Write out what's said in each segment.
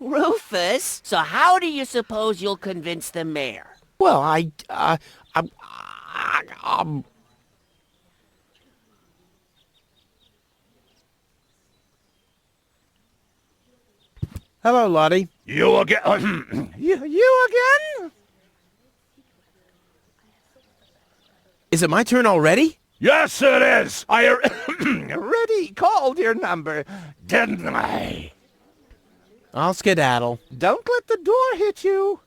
Rufus, so how do you suppose you'll convince the mayor? Well, Hello, Lottie. You again? you again? Is it my turn already? Yes, it is. I already called your number, didn't I? I'll skedaddle. Don't let the door hit you.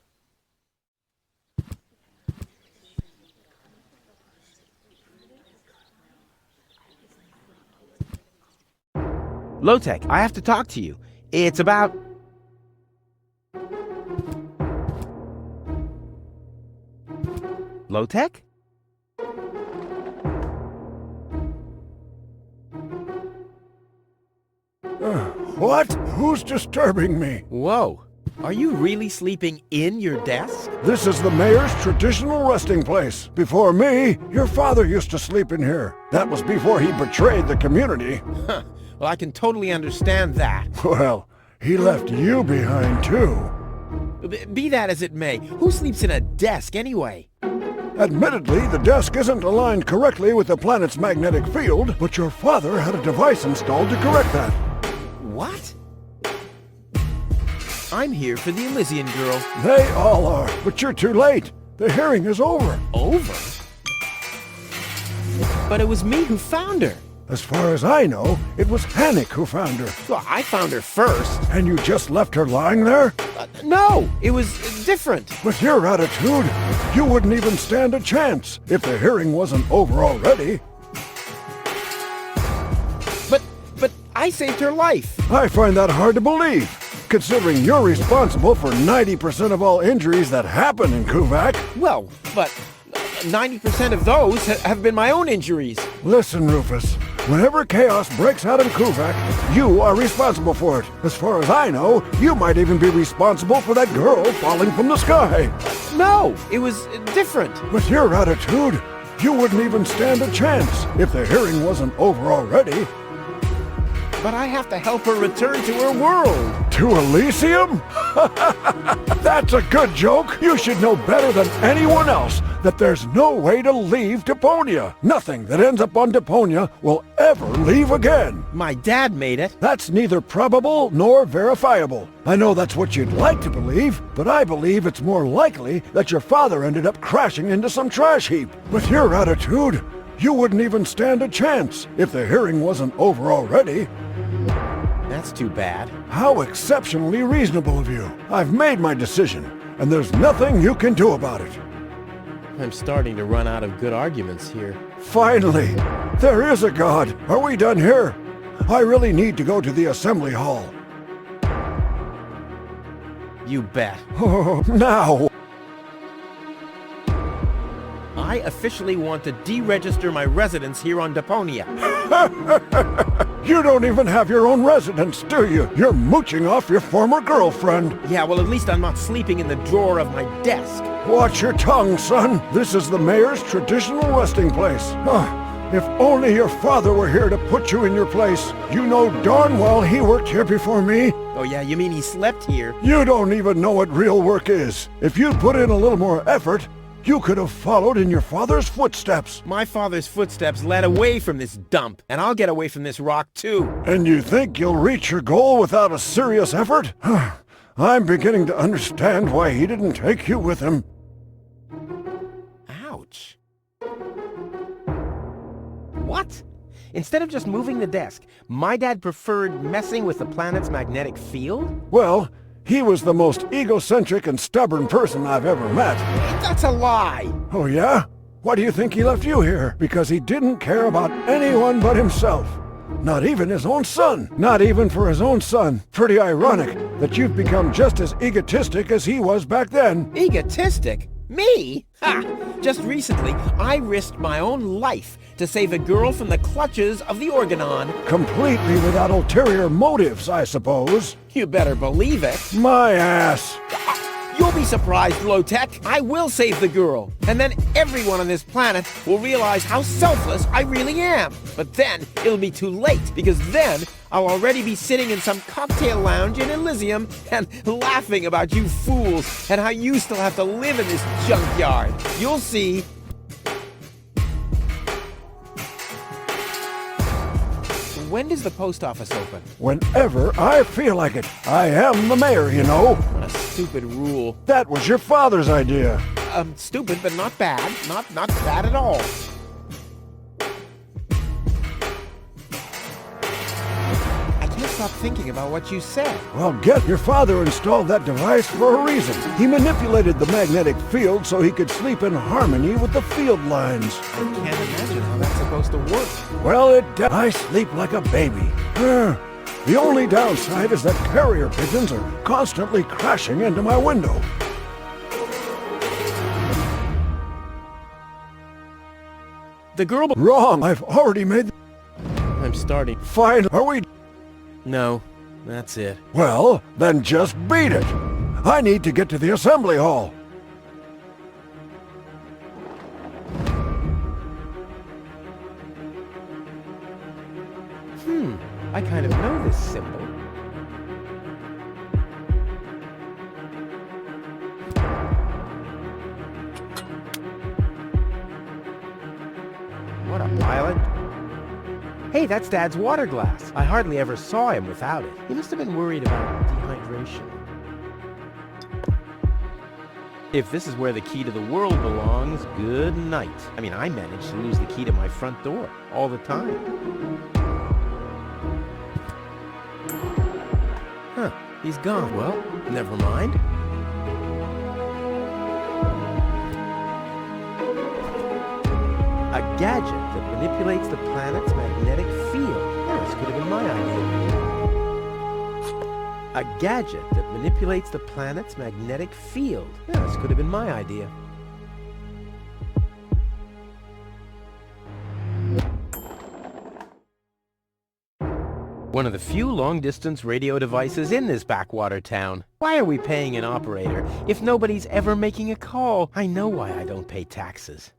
Low-Tech, I have to talk to you. It's about... Low-Tech? What? Who's disturbing me? Whoa. Are you really sleeping in your desk? This is the mayor's traditional resting place. Before me, your father used to sleep in here. That was before he betrayed the community. Huh. Well, I can totally understand that. Well, he left you behind too. Be that as it may, who sleeps in a desk anyway? Admittedly, the desk isn't aligned correctly with the planet's magnetic field, but your father had a device installed to correct that. What? I'm here for the Elysian girl. They all are, but you're too late. The hearing is over. Over? But it was me who found her. As far as I know, it was Hannick who found her. Well, I found her first. And you just left her lying there? No, it was different. With your attitude, you wouldn't even stand a chance if the hearing wasn't over already. But I saved her life. I find that hard to believe, considering you're responsible for 90% of all injuries that happen in Kuvak. Well, but 90% of those have been my own injuries. Listen, Rufus, whenever chaos breaks out in Kuvak, you are responsible for it. As far as I know, you might even be responsible for that girl falling from the sky. No, it was different. With your attitude, you wouldn't even stand a chance if the hearing wasn't over already. But I have to help her return to her world. To Elysium? That's a good joke. You should know better than anyone else that there's no way to leave Deponia. Nothing that ends up on Deponia will ever leave again. My dad made it. That's neither probable nor verifiable. I know that's what you'd like to believe, but I believe it's more likely that your father ended up crashing into some trash heap. With your attitude, you wouldn't even stand a chance if the hearing wasn't over already. That's too bad. How exceptionally reasonable of you. I've made my decision, and there's nothing you can do about it. I'm starting to run out of good arguments here. Finally! There is a God! Are we done here? I really need to go to the assembly hall. You bet. Oh, now! I officially want to deregister my residence here on Deponia. You don't even have your own residence, do you? You're mooching off your former girlfriend. Yeah, well, at least I'm not sleeping in the drawer of my desk. Watch your tongue, son. This is the mayor's traditional resting place. If only your father were here to put you in your place. You know darn well he worked here before me. Oh yeah, you mean he slept here? You don't even know what real work is. If you'd put in a little more effort, you could have followed in your father's footsteps. My father's footsteps led away from this dump, and I'll get away from this rock too. And you think you'll reach your goal without a serious effort? I'm beginning to understand why he didn't take you with him. Ouch. What? Instead of just moving the desk, my dad preferred messing with the planet's magnetic field? Well, he was the most egocentric and stubborn person I've ever met. That's a lie! Oh yeah? Why do you think he left you here? Because he didn't care about anyone but himself. Not even his own son. Not even for his own son. Pretty ironic that you've become just as egotistic as he was back then. Egotistic? Me? Ha! Just recently, I risked my own life to save a girl from the clutches of the Organon. Completely without ulterior motives, I suppose. You better believe it. My ass. You'll be surprised, Low-Tech. I will save the girl. And then everyone on this planet will realize how selfless I really am. But then it'll be too late, because then I'll already be sitting in some cocktail lounge in Elysium and laughing about you fools and how you still have to live in this junkyard. You'll see. When does the post office open? Whenever I feel like it. I am the mayor, you know. What a stupid rule. That was your father's idea. Stupid, but not bad. Not bad at all. I can't stop thinking about what you said. Well, your father installed that device for a reason. He manipulated the magnetic field so he could sleep in harmony with the field lines. I can't imagine how that's supposed to work. Well, I sleep like a baby. The only downside is that carrier pigeons are constantly crashing into my window. The girl... Wrong! I've already made... I'm starting. Fine, are we... No, that's it. Well, then just beat it. I need to get to the assembly hall. I kind of know this symbol. What a pilot. Hey, that's Dad's water glass. I hardly ever saw him without it. He must have been worried about dehydration. If this is where the key to the world belongs, good night. I mean, I managed to lose the key to my front door all the time. Huh, he's gone. Well, never mind. A gadget that manipulates the planet's magnetic field. Yeah, this could have been my idea. A gadget that manipulates the planet's magnetic field. Yeah, this could have been my idea. One of the few long-distance radio devices in this backwater town. Why are we paying an operator if nobody's ever making a call? I know why I don't pay taxes.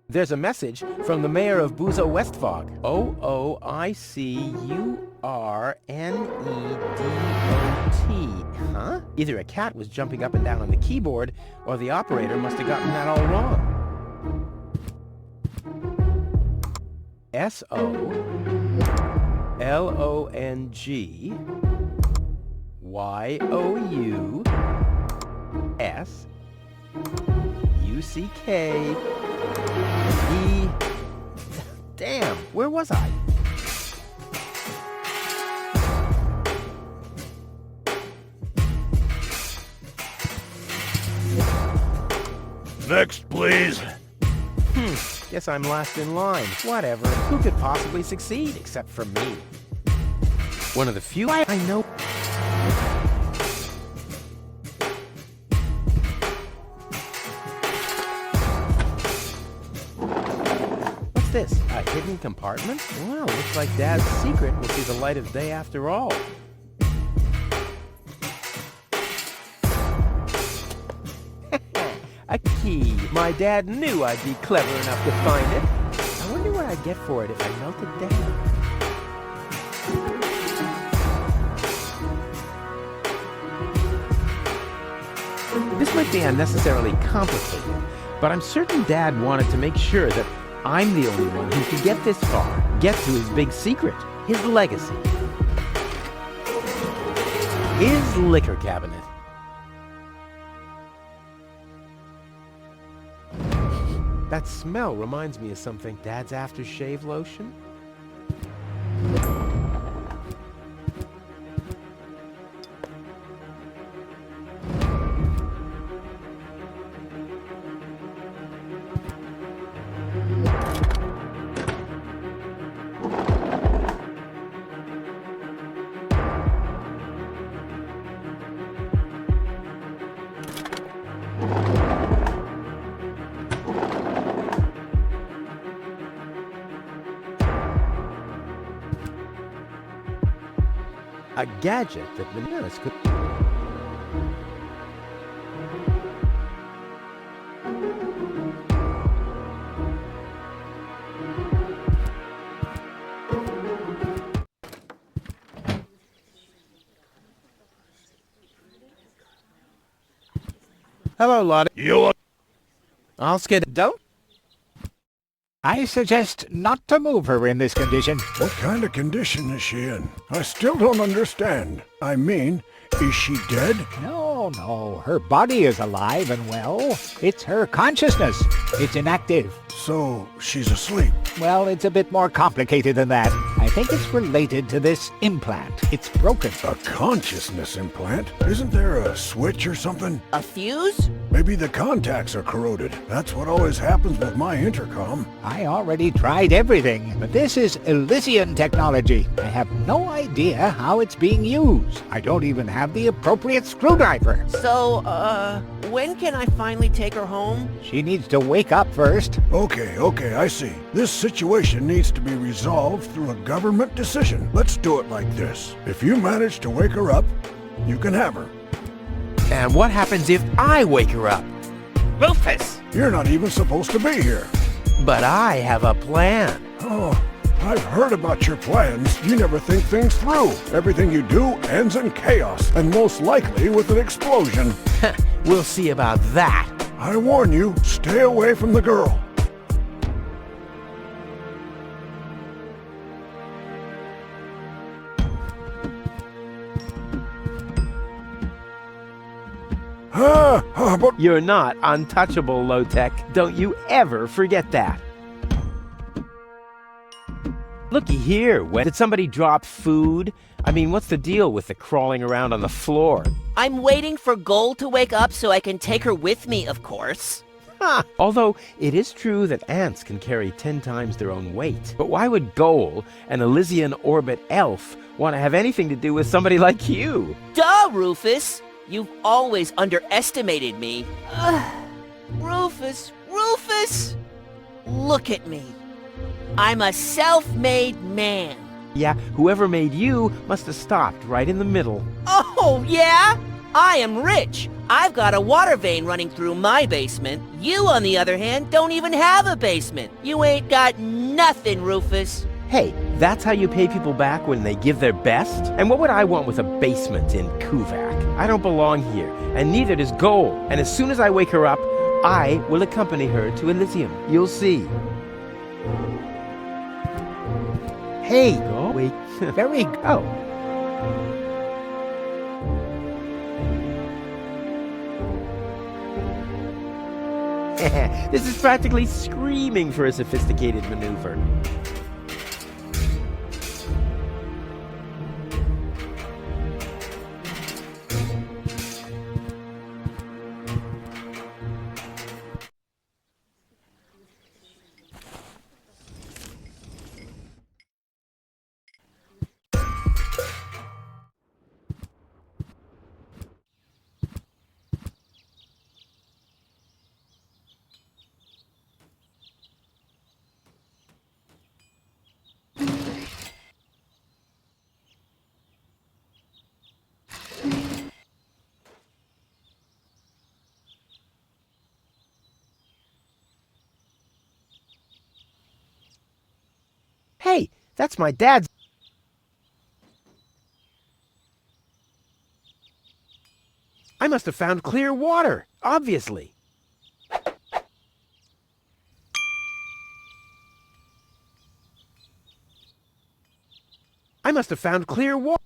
There's a message from the mayor of Buzo Westfog. O-O-I-C-U-R-N-E-D-O-T. Huh? Either a cat was jumping up and down on the keyboard, or the operator must have gotten that all wrong. S-O-L-O-N-G-Y-O-U-S-U-C-K-E... Damn, where was I? Next, please. Guess I'm last in line. Whatever. Who could possibly succeed except for me? One of the few I know. What's this? A hidden compartment? Well, looks like Dad's secret will see the light of day after all. A key. My dad knew I'd be clever enough to find it. I wonder what I'd get for it if I melted down. This might be unnecessarily complicated, but I'm certain Dad wanted to make sure that I'm the only one who could get this far, get to his big secret, his legacy. His liquor cabinet. That smell reminds me of something. Dad's aftershave lotion? A gadget that bananas could... Hello, Lottie. You I'll skid. Don't... I suggest not to move her in this condition. What kind of condition is she in? I still don't understand. I mean, is she dead? No, her body is alive and well. It's her consciousness. It's inactive. So, she's asleep. Well, it's a bit more complicated than that. I think it's related to this implant. It's broken. A consciousness implant? Isn't there a switch or something? A fuse? Maybe the contacts are corroded. That's what always happens with my intercom. I already tried everything, but this is Elysian technology. I have no idea how it's being used. I don't even have the appropriate screwdriver. So, when can I finally take her home? She needs to wake up first. Okay, I see. This situation needs to be resolved through a government decision. Let's do it like this. If you manage to wake her up, you can have her. And what happens if I wake her up? Rufus! You're not even supposed to be here. But I have a plan. Oh, I've heard about your plans. You never think things through. Everything you do ends in chaos, and most likely with an explosion. We'll see about that. I warn you, stay away from the girl. But You're not untouchable, low-tech. Don't you ever forget that. Looky here, did somebody drop food? I mean, what's the deal with the crawling around on the floor? I'm waiting for Gold to wake up so I can take her with me, of course. Ha! Although it is true that ants can carry 10 times their own weight. But why would Goal, an Elysian orbit elf, want to have anything to do with somebody like you? Duh, Rufus! You've always underestimated me. Rufus! Look at me. I'm a self-made man. Yeah, whoever made you must have stopped right in the middle. Oh, yeah? I am rich. I've got a water vein running through my basement. You, on the other hand, don't even have a basement. You ain't got nothing, Rufus. Hey, that's how you pay people back when they give their best? And what would I want with a basement in Kuvak? I don't belong here, and neither does Goal. And as soon as I wake her up, I will accompany her to Elysium. You'll see. Hey, Goal. Wait. Very go. This is practically screaming for a sophisticated maneuver. Hey, that's my dad's. I must have found clear water, obviously. I must have found clear water.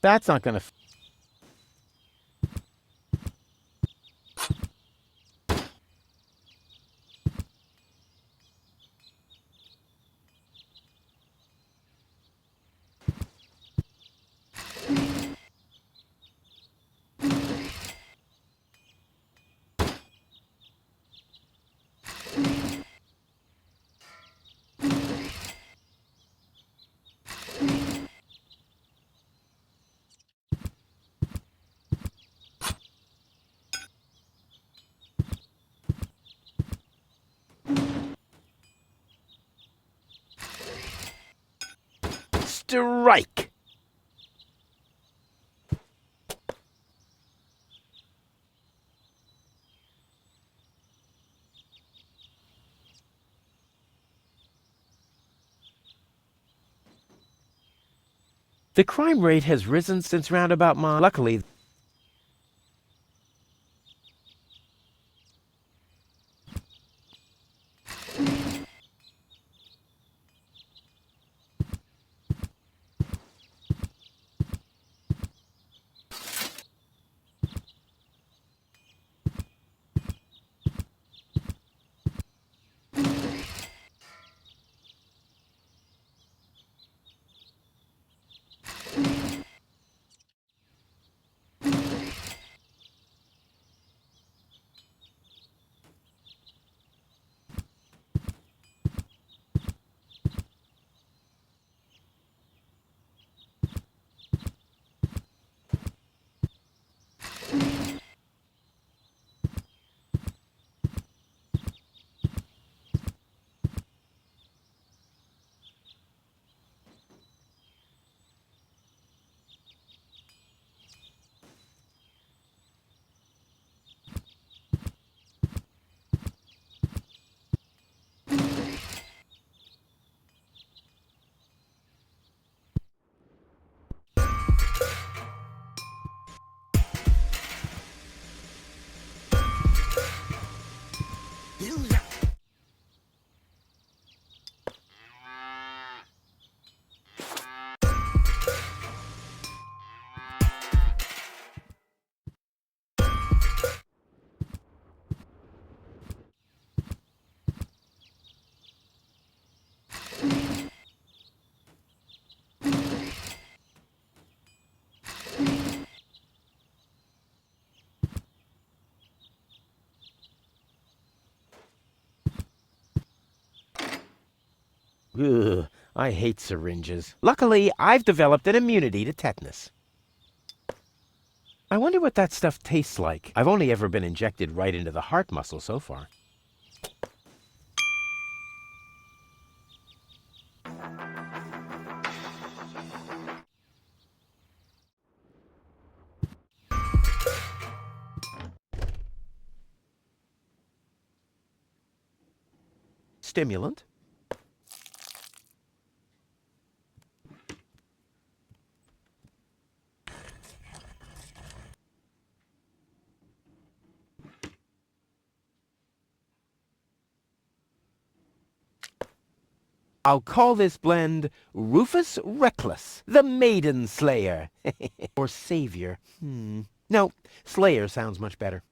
That's not gonna... Strike! The crime rate has risen since roundabout my... Luckily... Ugh, I hate syringes. Luckily, I've developed an immunity to tetanus. I wonder what that stuff tastes like. I've only ever been injected right into the heart muscle so far. Stimulant. I'll call this blend Rufus Reckless, the Maiden Slayer. Or Savior. No, Slayer sounds much better.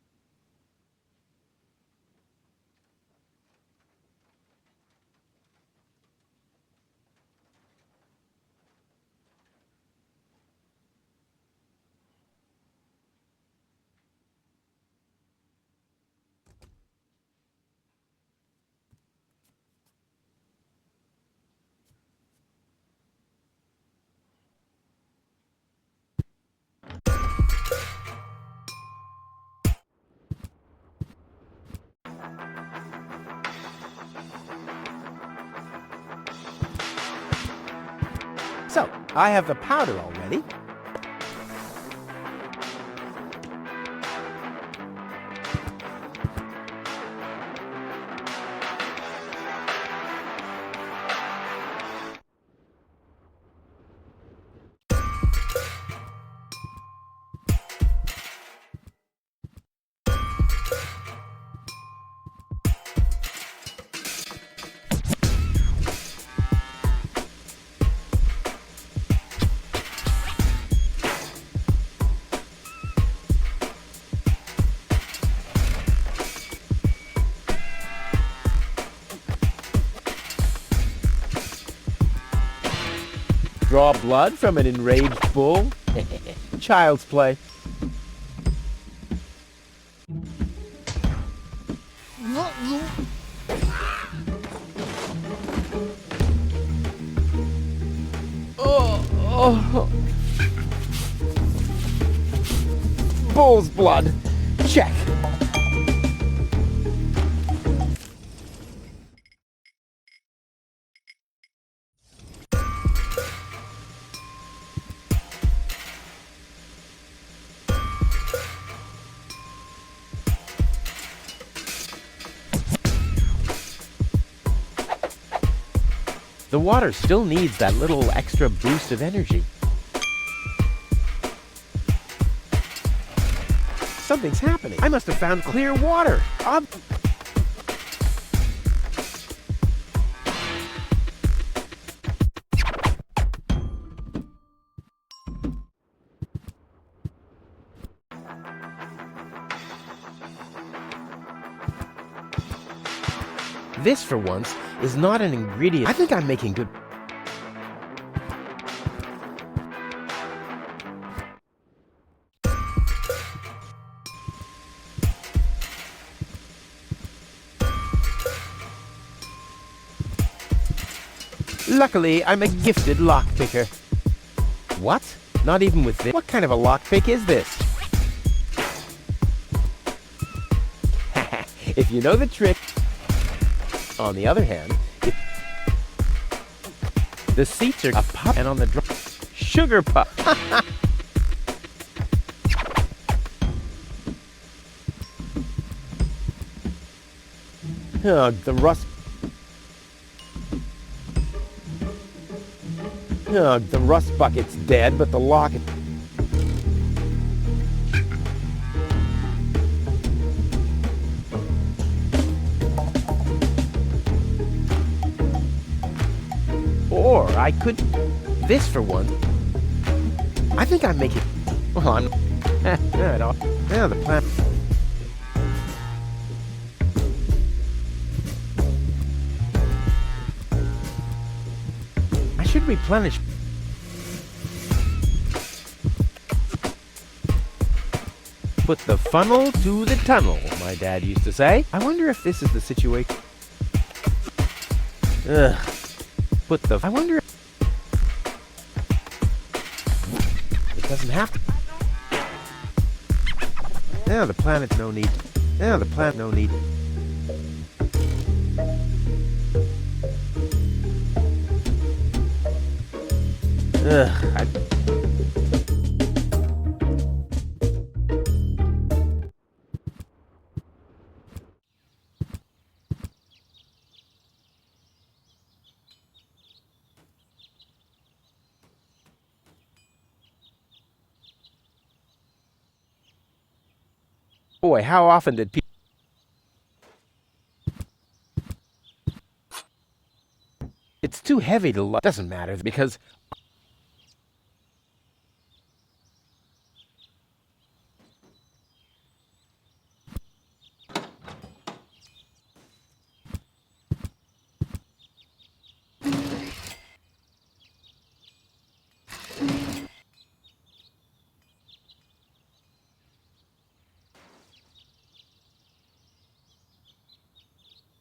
So, I have the powder already. draw blood from an enraged bull? Child's play. Bull's blood. Check. The water still needs that little extra boost of energy. Something's happening. I must have found clear water. This, for once, is not an ingredient. I think I'm making good... Luckily, I'm a gifted lockpicker. What? Not even with this? What kind of a lockpick is this? If you know the trick... On the other hand, the seats are a puff, and on the Sugarpuff. Oh, the rust. Oh, the rust bucket's dead, but the lock. Or I could... This, for one. I think I'm making... Well, I'm... Now the plan... I should replenish... Put the funnel to the tunnel, my dad used to say. I wonder if this is the situation... Ugh. Put the... I wonder... It doesn't have to... Now the planet's no need. Now the planet no need. Ugh, Boy, how often did people... It's too heavy to... Doesn't matter, because...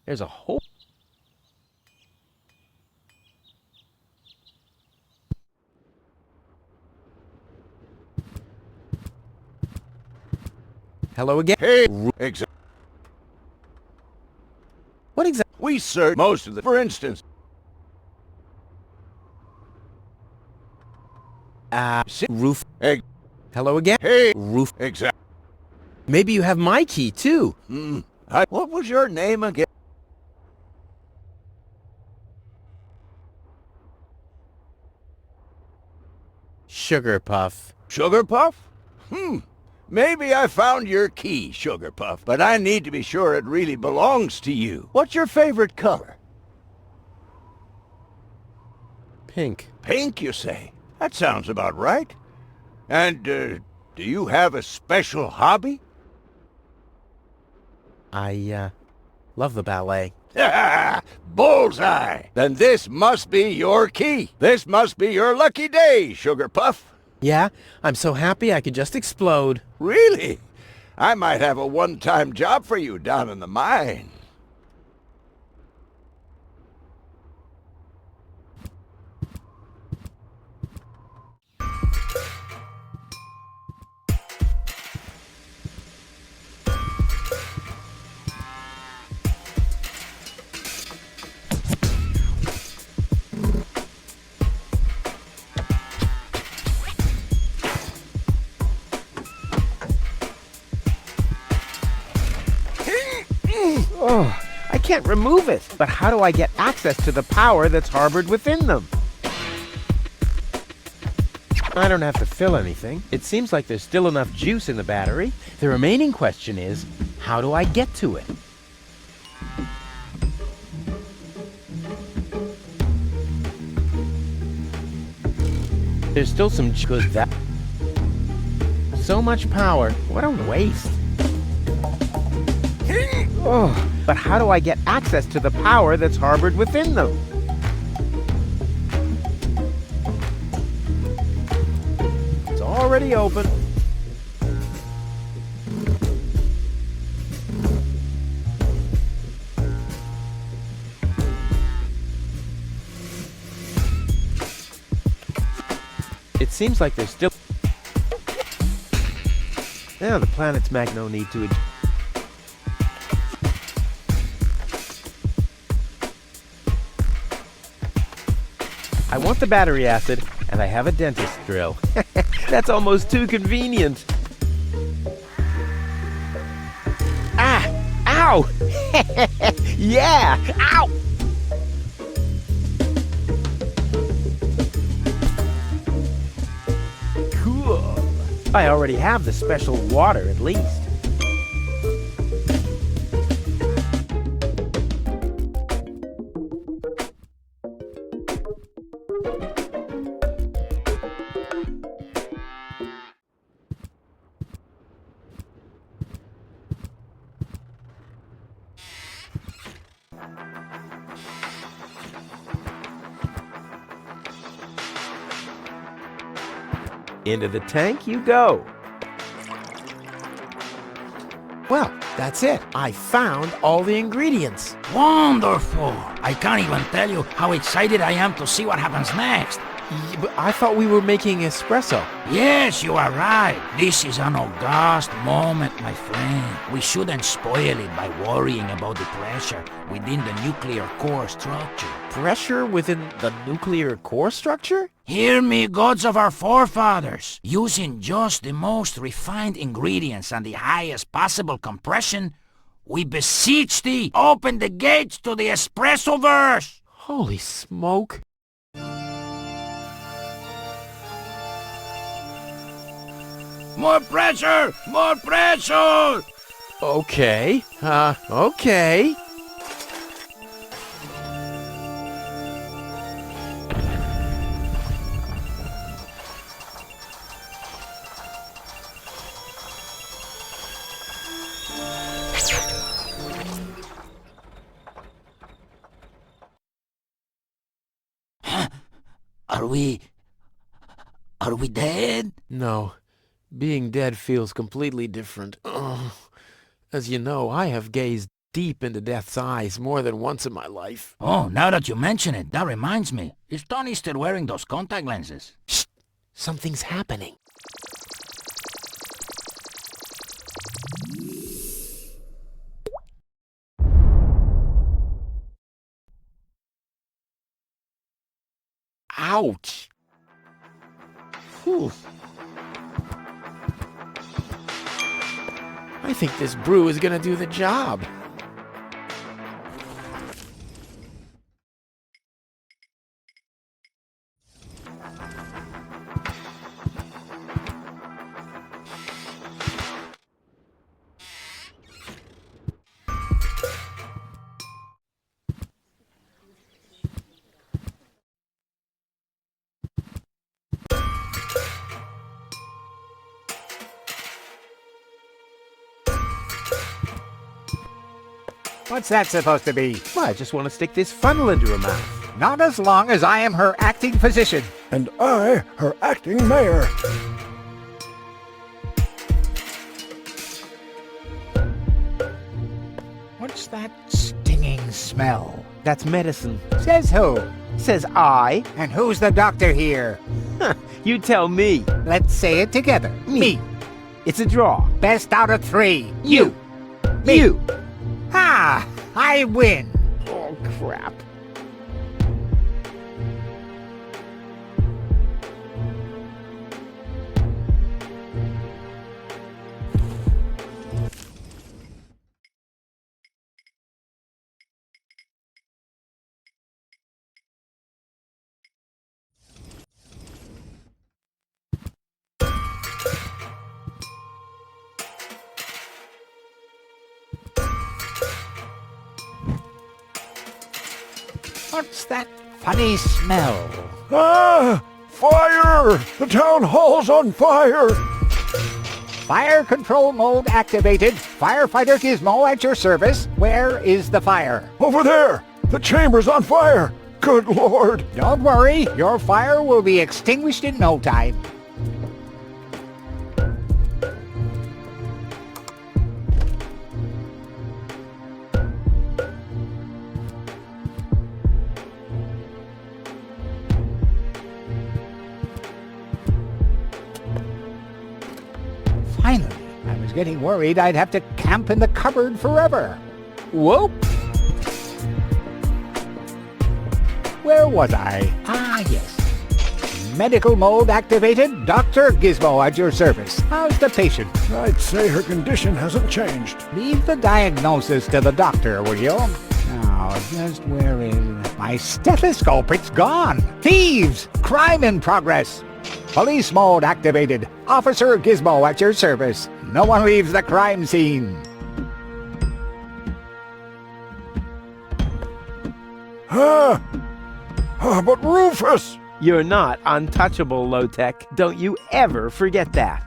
There's a whole... Hello again. Hey, What exactly? we searched most of the... For instance... Roof. Hello again. Hey, Roof. exact... Maybe you have my key, too. What was your name again? Sugarpuff. Sugarpuff? Maybe I found your key, Sugarpuff, but I need to be sure it really belongs to you. What's your favorite color? Pink. Pink, you say? That sounds about right. And, do you have a special hobby? I, love the ballet. Bullseye! Then this must be your key. This must be your lucky day, Sugarpuff. Yeah, I'm so happy I could just explode. Really? I might have a one-time job for you down in the mine. Oh, I can't remove it. But how do I get access to the power that's harbored within them? I don't have to fill anything. It seems like there's still enough juice in the battery. The remaining question is, how do I get to it? There's still some good that. So much power. What a waste. Oh, but how do I get access to the power that's harbored within them? It's already open. It seems like there's still... Yeah, the planet's mag no need to... I want the battery acid, and I have a dentist drill. That's almost too convenient. Ah! Ow! Yeah! Ow! Cool. I already have the special water, at least. Into the tank you go. Well, that's it. I found all the ingredients. Wonderful! I can't even tell you how excited I am to see what happens next. But I thought we were making espresso. Yes, you are right. This is an august moment, my friend. We shouldn't spoil it by worrying about the pressure within the nuclear core structure. Pressure within the nuclear core structure? Hear me, gods of our forefathers. Using just the most refined ingredients and the highest possible compression, we beseech thee, open the gates to the espressoverse! Holy smoke. More pressure! More pressure! Okay. Okay. Are we dead? No. Being dead feels completely different. Ugh. As you know, I have gazed deep into death's eyes more than once in my life. Oh, now that you mention it, that reminds me. Is Tony still wearing those contact lenses? Shh! Something's happening. Ouch! Whew. I think this brew is gonna do the job. What's that supposed to be? Well, I just want to stick this funnel into her mouth. Not as long as I am her acting physician. And I, her acting mayor. What's that stinging smell? That's medicine. Says who? Says I. And who's the doctor here? You tell me. Let's say it together. Me. It's a draw. Best out of 3. You. Me. You. Ha! I win. Oh, crap. What's that funny smell? Ah! Fire! The town hall's on fire! Fire control mode activated. Firefighter Gizmo at your service. Where is the fire? Over there! The chamber's on fire! Good Lord! Don't worry, your fire will be extinguished in no time. Finally, I was getting worried I'd have to camp in the cupboard forever. Whoop. Where was I? Ah, yes. Medical mode activated. Dr. Gizmo at your service. How's the patient? I'd say her condition hasn't changed. Leave the diagnosis to the doctor, will you? Now, just where is... My stethoscope, it's gone! Thieves! Crime in progress! Police mode activated. Officer Gizmo at your service. No one leaves the crime scene. But Rufus! You're not untouchable, low-tech. Don't you ever forget that.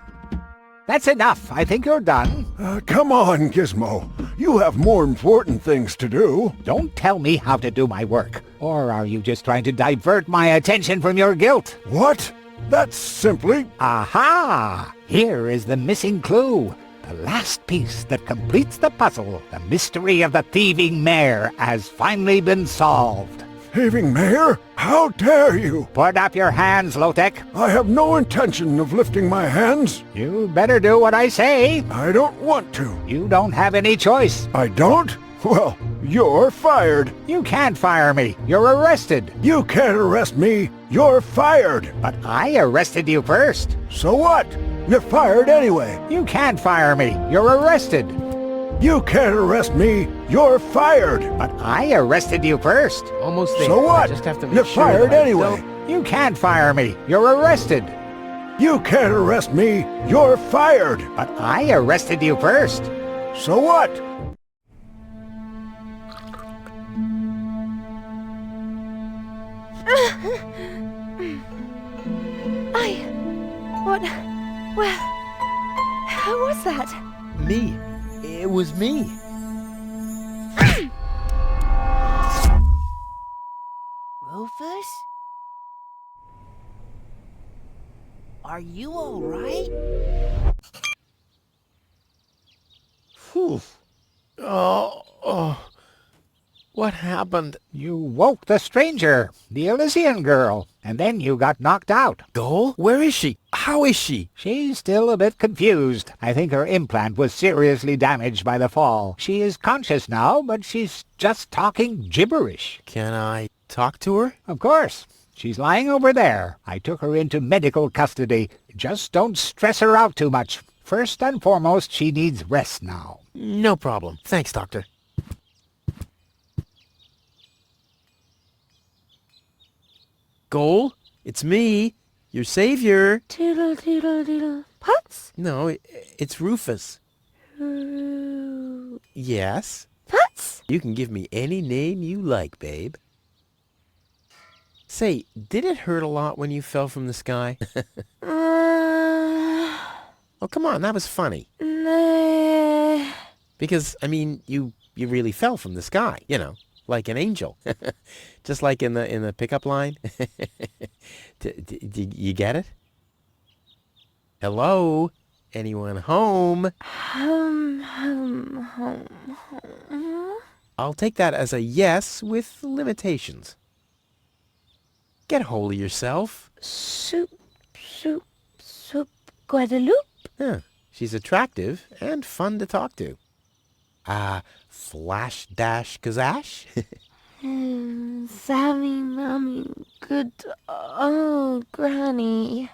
That's enough. I think you're done. Come on, Gizmo. You have more important things to do. Don't tell me how to do my work. Or are you just trying to divert my attention from your guilt? What? That's simply... Aha! Here is the missing clue. The last piece that completes the puzzle. The mystery of the thieving mayor has finally been solved. Thieving mayor? How dare you? Put up your hands, Low-Tech. I have no intention of lifting my hands. You better do what I say. I don't want to. You don't have any choice. I don't? Well, you're fired. You can't fire me. You're arrested. You can't arrest me. You're fired. But I arrested you first. So what? You're fired anyway. You can't fire me. You're arrested. You can't arrest me. You're fired. But I arrested you first. Almost there. So what? I just have to make You're sure fired that I anyway. don't- You can't fire me. You're arrested. You can't arrest me. You're fired. But I arrested you first. So what? What? Well, who was that? Me. It was me. Rufus? Are you all right? Whew. What happened? You woke the stranger, the Elysian girl, and then you got knocked out. Goal? Where is she? How is she? She's still a bit confused. I think her implant was seriously damaged by the fall. She is conscious now, but she's just talking gibberish. Can I talk to her? Of course. She's lying over there. I took her into medical custody. Just don't stress her out too much. First and foremost, she needs rest now. No problem. Thanks, Doctor. Goal? It's me, your savior. Doodle doodle doodle. Putz? No, it's Rufus. Yes? Putz? You can give me any name you like, babe. Say, did it hurt a lot when you fell from the sky? Oh, come on, that was funny. Nah. Because, I mean, you really fell from the sky, you know, like an angel. Just like in the pickup line. You get it? Hello? Anyone home? Home. I'll take that as a yes with limitations. Get hold of yourself. Soup, Guadeloupe. Huh. She's attractive and fun to talk to. Flash dash kazash? Sammy, mommy, good old granny.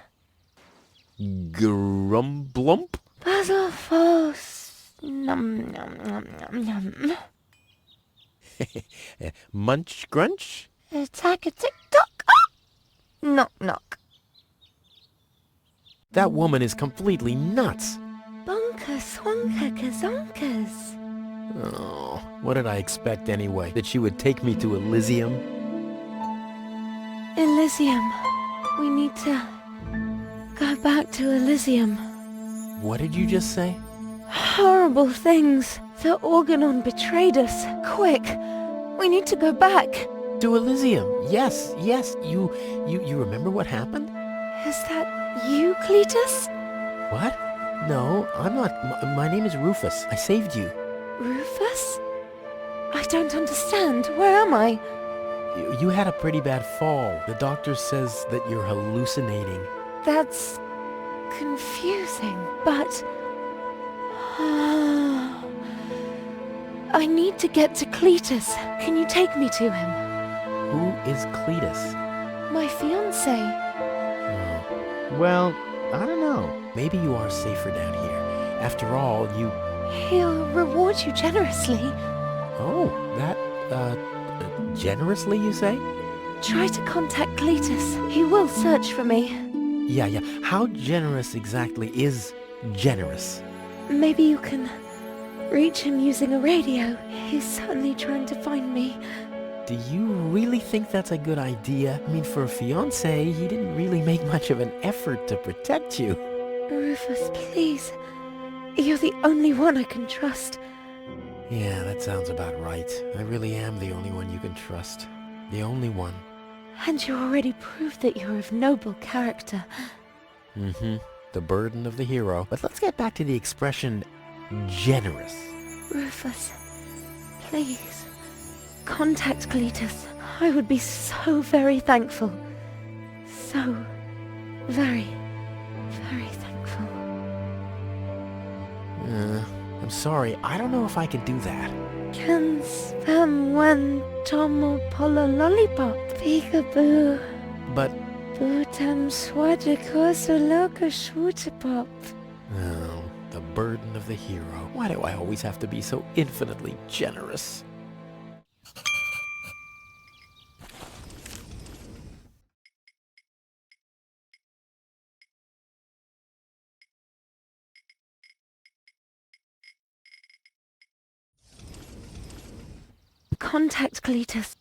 Grumblump? Basil false. Num, num, num, num, num. Munch grunch? Attack a tick-tock. Ah! Knock, knock. That woman is completely nuts. Bonker, swonker, kazonkers. Oh, what did I expect anyway? That she would take me to Elysium? Elysium. We need to go back to Elysium. What did you just say? Horrible things. The Organon betrayed us. Quick. We need to go back. To Elysium. Yes. You remember what happened? Is that you, Cletus? What? No, I'm not. My name is Rufus. I saved you. Rufus? I don't understand. Where am I? You had a pretty bad fall. The doctor says that you're hallucinating. That's confusing, but... I need to get to Cletus. Can you take me to him? Who is Cletus? My fiancé. Well, I don't know. Maybe you are safer down here. After all, you... He'll reward you generously. Oh, that, generously, you say? Try to contact Cletus. He will search for me. Yeah. How generous exactly is generous? Maybe you can reach him using a radio. He's certainly trying to find me. Do you really think that's a good idea? I mean, for a fiancé, he didn't really make much of an effort to protect you. Rufus, please. You're the only one I can trust. Yeah, that sounds about right. I really am the only one you can trust. The only one. And you already proved that you're of noble character. Mm-hmm. The burden of the hero. But let's get back to the expression generous. Rufus, please. Contact Cletus. I would be so very thankful. So very, very thankful. I'm sorry. I don't know if I can do that. Can spam one tomo polo lollipop. Peekaboo. But... Bootam swadikosu loka shwootapop. Oh, the burden of the hero. Why do I always have to be so infinitely generous? Contact Cletus.